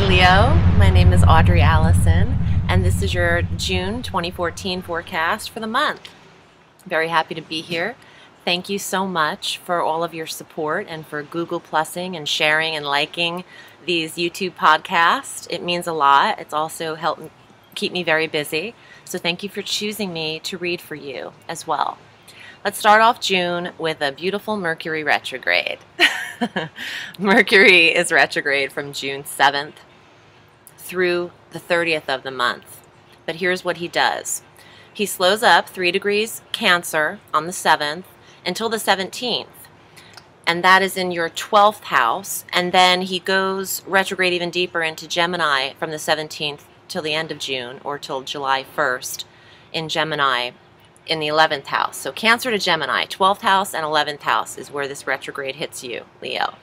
Hi Leo, my name is Audrey Allison, and this is your June 2014 forecast for the month. Very happy to be here. Thank you so much for all of your support and for Google Plusing and sharing and liking these YouTube podcasts. It means a lot. It's also helped keep me very busy. So thank you for choosing me to read for you as well. Let's start off June with a beautiful Mercury retrograde. Mercury is retrograde from June 7th through the 30th of the month. But here's what he does. He slows up 3 degrees Cancer on the 7th until the 17th. And that is in your 12th house. And then he goes retrograde even deeper into Gemini from the 17th till the end of June, or till July 1st in Gemini in the 11th house. So Cancer to Gemini, 12th house and 11th house is where this retrograde hits you, Leo.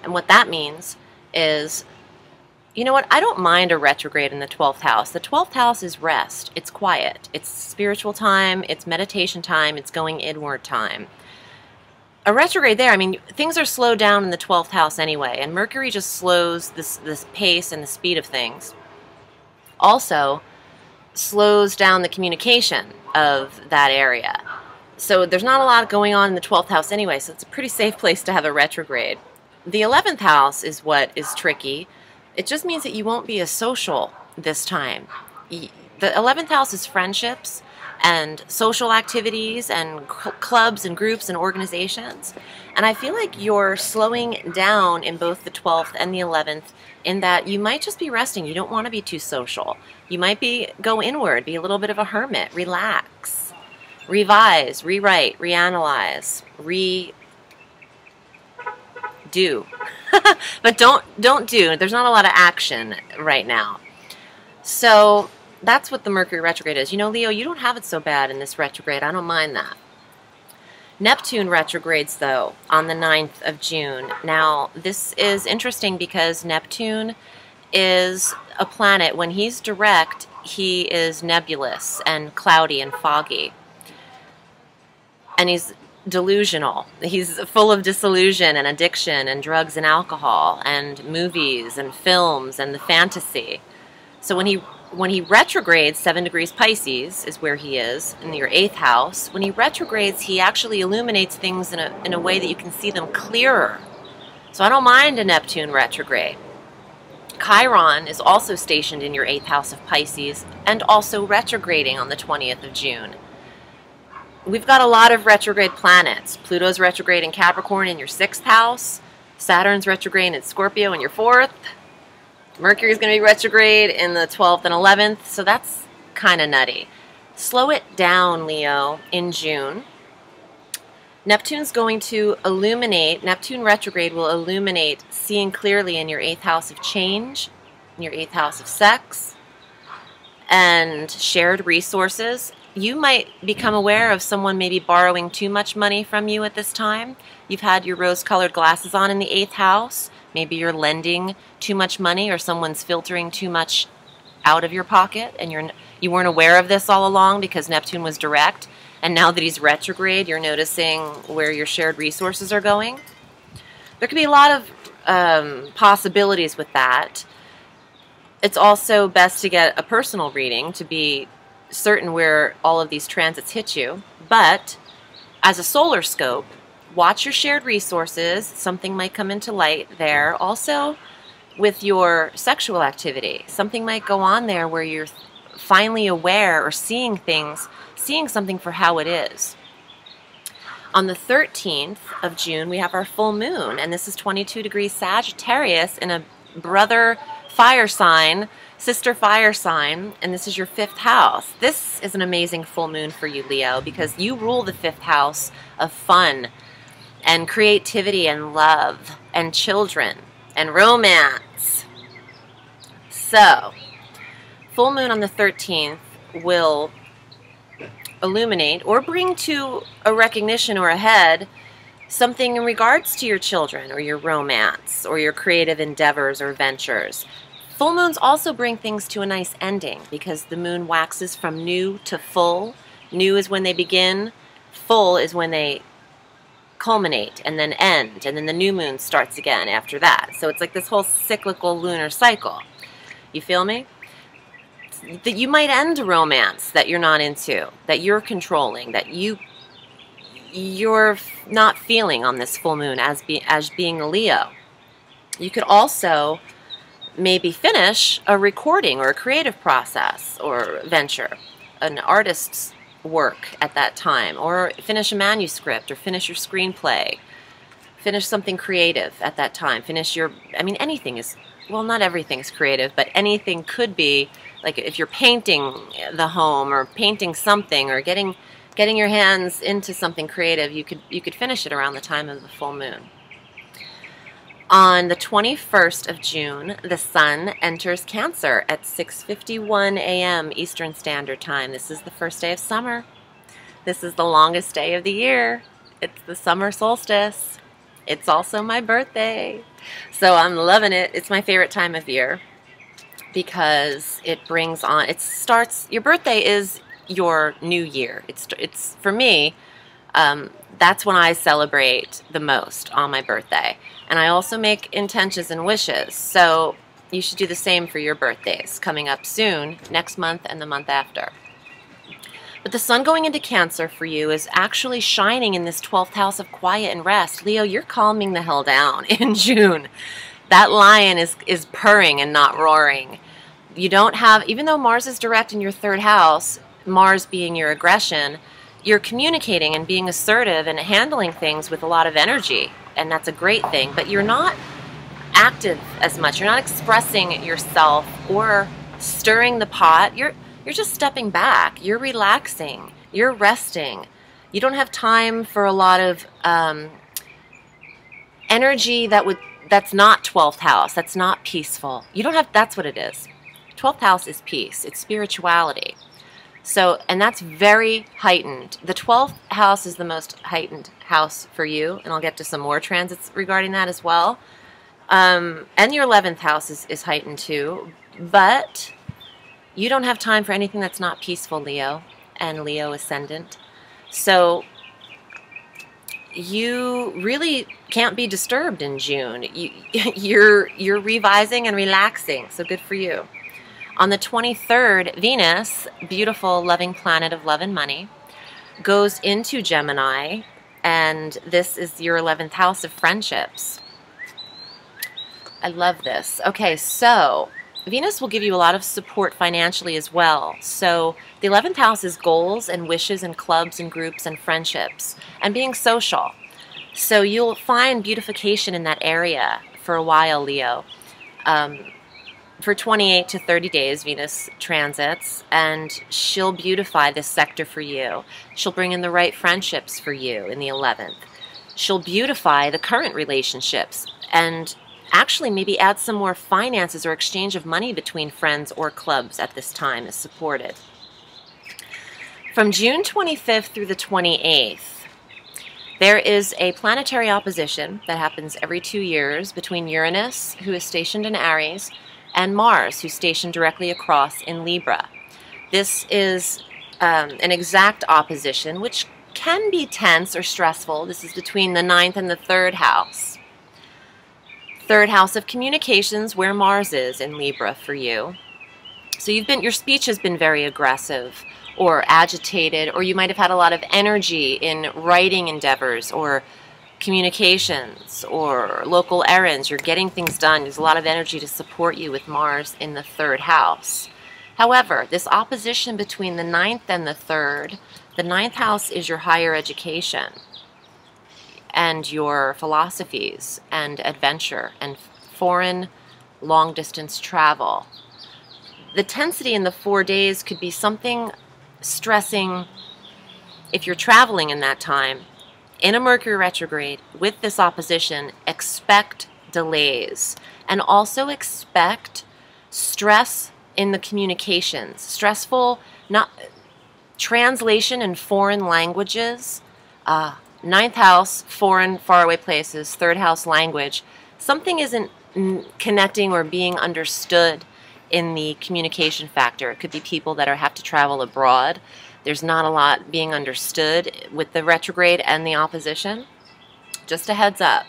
And what that means is, you know what, I don't mind a retrograde in the 12th house. The 12th house is rest. It's quiet. It's spiritual time. It's meditation time. It's going inward time. A retrograde there, I mean, things are slowed down in the 12th house anyway, and Mercury just slows this pace and the speed of things. Also, slows down the communication of that area. So there's not a lot going on in the 12th house anyway, so it's a pretty safe place to have a retrograde. The 11th house is what is tricky. It just means that you won't be as social this time. The 11th house is friendships and social activities and clubs and groups and organizations. And I feel like you're slowing down in both the 12th and the 11th in that you might just be resting. You don't want to be too social. You might go inward, be a little bit of a hermit, relax, revise, rewrite, reanalyze, redo. But don't do. There's not a lot of action right now. So that's what the Mercury retrograde is. You know, Leo, you don't have it so bad in this retrograde. I don't mind that. Neptune retrogrades, though, on the 9th of June. Now, this is interesting because Neptune is a planet. When he's direct, he is nebulous and cloudy and foggy. And he's delusional. He's full of disillusion and addiction and drugs and alcohol and movies and films and the fantasy. So when he retrogrades, 7 degrees Pisces is where he is, in your 8th house. When he retrogrades, he actually illuminates things in a way that you can see them clearer. So I don't mind a Neptune retrograde. Chiron is also stationed in your 8th house of Pisces and also retrograding on the 20th of June. We've got a lot of retrograde planets. Pluto's retrograde in Capricorn in your 6th house. Saturn's retrograde in Scorpio in your 4th. Mercury's going to be retrograde in the 12th and 11th, so that's kind of nutty. Slow it down, Leo, in June. Neptune's going to illuminate, Neptune retrograde will illuminate seeing clearly in your 8th house of change, in your 8th house of sex, and shared resources. You might become aware of someone maybe borrowing too much money from you at this time. You've had your rose-colored glasses on in the 8th house. Maybe you're lending too much money or someone's filtering too much out of your pocket and you weren't aware of this all along because Neptune was direct. And now that he's retrograde, you're noticing where your shared resources are going. There could be a lot of possibilities with that. It's also best to get a personal reading to be certain where all of these transits hit you. But as a solar scope, watch your shared resources. Something might come into light there. Also, with your sexual activity, something might go on there where you're finally aware or seeing something for how it is. On the 13th of June, we have our full moon, and this is 22 degrees Sagittarius in a brother fire sign, sister fire sign, and this is your 5th house. This is an amazing full moon for you, Leo, because you rule the 5th house of fun and creativity and love and children and romance. So, full moon on the 13th will illuminate or bring to a recognition or a head something in regards to your children or your romance or your creative endeavors or ventures. Full moons also bring things to a nice ending because the moon waxes from new to full. New is when they begin, full is when they culminate and then end, and then the new moon starts again after that. So it's like this whole cyclical lunar cycle. You feel me? That you might end a romance that you're not into, that you're controlling, that you're not feeling on this full moon as being a Leo. You could also maybe finish a recording or a creative process or venture, an artist's work at that time, or finish a manuscript, or finish your screenplay, finish something creative at that time, finish your, I mean, anything is, well, not everything's creative, but anything could be, like if you're painting the home or painting something or getting your hands into something creative, you could finish it around the time of the full moon. On the 21st of June, the sun enters Cancer at 6:51 a.m. Eastern Standard Time. This is the first day of summer. This is the longest day of the year. It's the summer solstice. It's also my birthday. So I'm loving it. It's my favorite time of year because it brings on, it starts, your birthday is your new year. It's for me, that's when I celebrate the most, on my birthday. And I also make intentions and wishes. So you should do the same for your birthdays coming up soon, next month and the month after. But the sun going into Cancer for you is actually shining in this 12th house of quiet and rest. Leo, you're calming the hell down in June. That lion is purring and not roaring. You don't have, even though Mars is direct in your 3rd house, Mars being your aggression, you're communicating and being assertive and handling things with a lot of energy, and that's a great thing, but you're not active as much. You're not expressing yourself or stirring the pot. You're just stepping back. You're relaxing. You're resting. You don't have time for a lot of energy that's not 12th house. That's not peaceful. You don't have, that's what it is. 12th house is peace. It's spirituality. So, and that's very heightened. The 12th house is the most heightened house for you, and I'll get to some more transits regarding that as well. And your 11th house is heightened too, but you don't have time for anything that's not peaceful, Leo, and Leo ascendant. So you really can't be disturbed in June. You're revising and relaxing, so good for you. On the 23rd, Venus, beautiful, loving planet of love and money, goes into Gemini, and this is your 11th house of friendships. I love this. Okay, so Venus will give you a lot of support financially as well. So the 11th house is goals and wishes and clubs and groups and friendships and being social. So you'll find beautification in that area for a while, Leo. For 28 to 30 days, Venus transits, and she'll beautify this sector for you. She'll bring in the right friendships for you in the 11th. She'll beautify the current relationships and actually maybe add some more finances or exchange of money between friends or clubs at this time is supported. From June 25th through the 28th, there is a planetary opposition that happens every 2 years between Uranus, who is stationed in Aries, and Mars, who's stationed directly across in Libra. This is an exact opposition, which can be tense or stressful. This is between the 9th and the 3rd house. 3rd house of communications, where Mars is in Libra for you. So your speech has been very aggressive or agitated, or you might have had a lot of energy in writing endeavors or communications or local errands. You're getting things done. There's a lot of energy to support you with Mars in the 3rd house. However, this opposition between the 9th and the 3rd, the 9th house is your higher education and your philosophies and adventure and foreign long-distance travel. The tensity in the 4 days could be something stressing if you're traveling in that time. In a Mercury retrograde, with this opposition, expect delays and also expect stress in the communications. Stressful, not translation in foreign languages, 9th house, foreign, faraway places, 3rd house, language. Something isn't connecting or being understood in the communication factor. It could be people that have to travel abroad. There's not a lot being understood with the retrograde and the opposition. Just a heads up.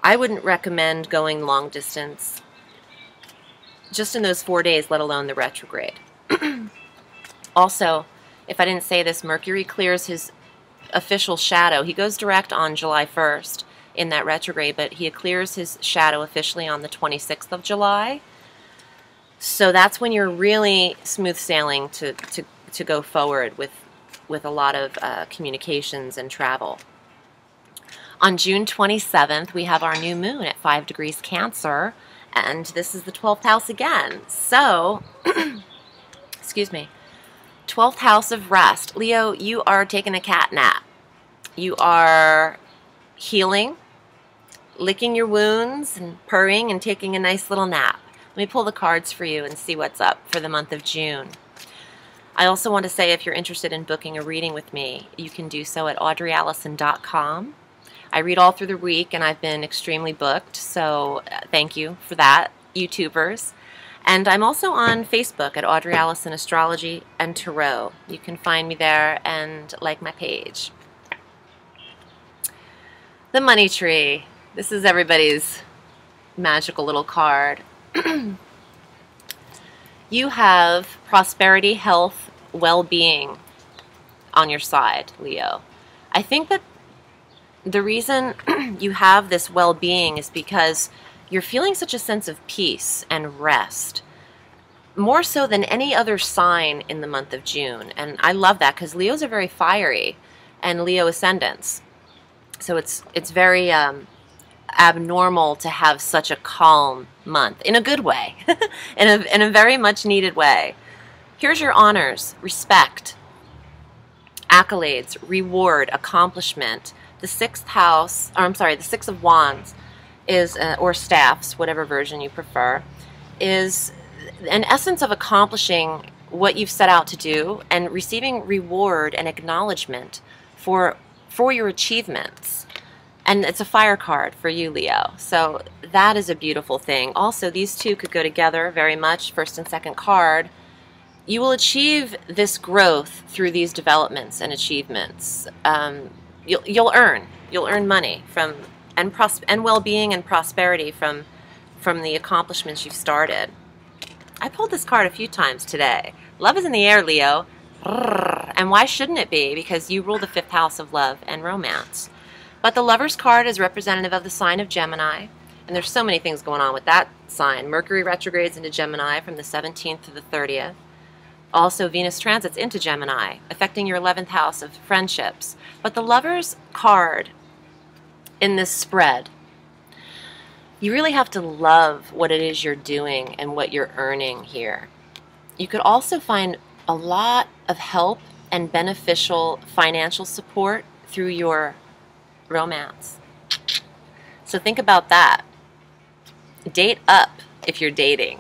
I wouldn't recommend going long distance just in those 4 days, let alone the retrograde. Also, if I didn't say this, Mercury clears his official shadow. He goes direct on July 1st in that retrograde, but he clears his shadow officially on the 26th of July. So that's when you're really smooth sailing to go forward with a lot of communications and travel. On June 27th, we have our new moon at 5 degrees Cancer, and this is the 12th house again. So, excuse me, 12th house of rest. Leo, you are taking a cat nap. You are healing, licking your wounds and purring and taking a nice little nap. Let me pull the cards for you and see what's up for the month of June. I also want to say if you're interested in booking a reading with me, you can do so at audreyallison.com. I read all through the week and I've been extremely booked, so thank you for that, YouTubers. And I'm also on Facebook at Audrey Allison Astrology and Tarot. You can find me there and like my page. The money tree. This is everybody's magical little card. You have prosperity, health, well-being on your side, Leo. I think that the reason you have this well-being is because you're feeling such a sense of peace and rest, more so than any other sign in the month of June. And I love that because Leos are very fiery, and Leo ascendants. So it's very abnormal to have such a calm month, in a good way, in a very much needed way. Here's your honors, respect, accolades, reward, accomplishment. The 6th house, or I'm sorry, the 6 of Wands is, or staffs, whatever version you prefer, is an essence of accomplishing what you've set out to do and receiving reward and acknowledgement for your achievements. And it's a fire card for you, Leo. So that is a beautiful thing. Also, these two could go together very much, first and second card. You will achieve this growth through these developments and achievements. You'll earn money from and well-being and prosperity from the accomplishments you've started. I pulled this card a few times today. Love is in the air, Leo. And why shouldn't it be? Because you rule the 5th house of love and romance. But the Lover's card is representative of the sign of Gemini, and there's so many things going on with that sign. Mercury retrogrades into Gemini from the 17th to the 30th. Also, Venus transits into Gemini, affecting your 11th house of friendships. But the Lover's card in this spread, you really have to love what it is you're doing and what you're earning here. You could also find a lot of help and beneficial financial support through your romance. So think about that. Date up if you're dating.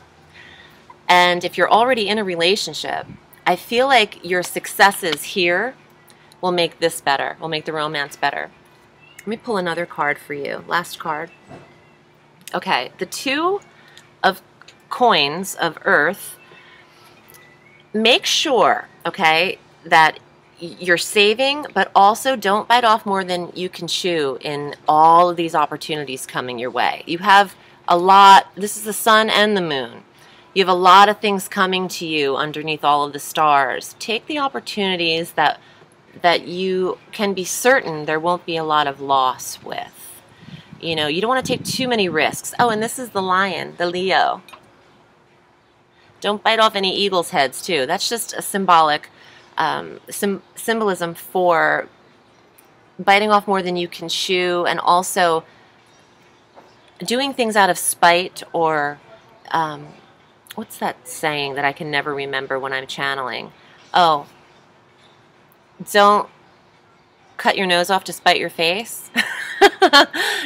And if you're already in a relationship, I feel like your successes here will make this better, will make the romance better. Let me pull another card for you. Last card. Okay, the 2 of coins of earth. Make sure, okay, that you're saving, but also don't bite off more than you can chew in all of these opportunities coming your way. You have a lot. This is the sun and the moon. You have a lot of things coming to you underneath all of the stars. Take the opportunities that you can be certain there won't be a lot of loss with. You know, you don't want to take too many risks. Oh, and this is the lion, the Leo. Don't bite off any eagle's heads, too. That's just a symbolic symbolism for biting off more than you can chew, and also doing things out of spite or what's that saying that I can never remember when I'm channeling? Oh, don't cut your nose off to spite your face.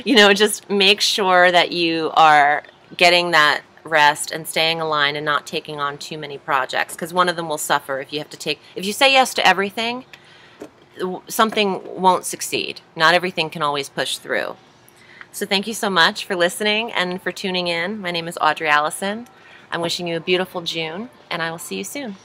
You know, just make sure that you are getting that rest and staying aligned and not taking on too many projects, because one of them will suffer if you say yes to everything. Something won't succeed. Not everything can always push through. So thank you so much for listening and for tuning in. My name is Audrey Allison. I'm wishing you a beautiful June, and I will see you soon.